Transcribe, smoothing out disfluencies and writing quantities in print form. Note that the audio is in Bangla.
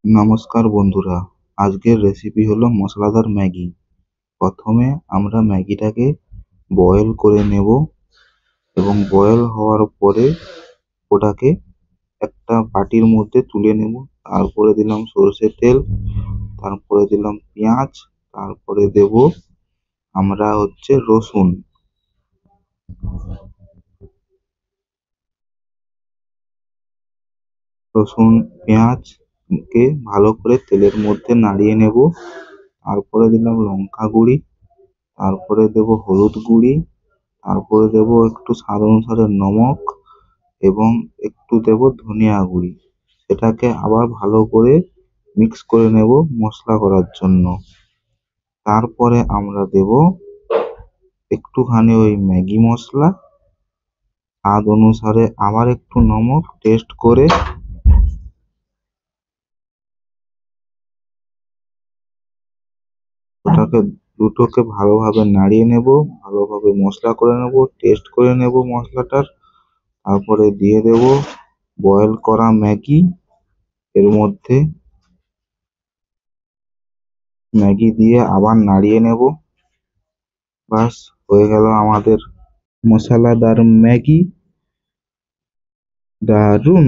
নমস্কার বন্ধুরা, আজকের রেসিপি হলো মশলাদার ম্যাগি। প্রথমে আমরা ম্যাগিটাকে বয়েল করে নেব এবং বয়েল হওয়ার পরে ওটাকে একটা বাটির মধ্যে তুলে নেব। তারপরে দিলাম সরষের তেল, তারপরে দিলাম পেঁয়াজ, তারপরে দেব আমরা রসুন। রসুন পেঁয়াজকে ভালো করে তেলের মধ্যে নাড়িয়ে নেব। তারপরে দিলাম লঙ্কা গুঁড়ি, তারপরে দেব হলুদ গুঁড়ি, তারপরে দেব একটু স্বাদ অনুসারে নমক এবং একটু দেব ধনিয়া গুঁড়ি। সেটাকে আবার ভালো করে মিক্স করে নেব মশলা করার জন্য। তারপরে আমরা দেব একটুখানি ওই ম্যাগি মশলা, স্বাদ অনুসারে আবার একটু নমক টেস্ট করে ওটাকে দুটোকে ভালোভাবে নাড়িয়ে নেব, ভালোভাবে মশলা করে নেব, টেস্ট করে নেব মশলাটার। তারপরে দিয়ে দেব বয়েল করা ম্যাগি। এর মধ্যে ম্যাগি দিয়ে আবার নাড়িয়ে নেব। ব্যাস, হয়ে গেল আমাদের মশলাদার ম্যাগি। দারুন!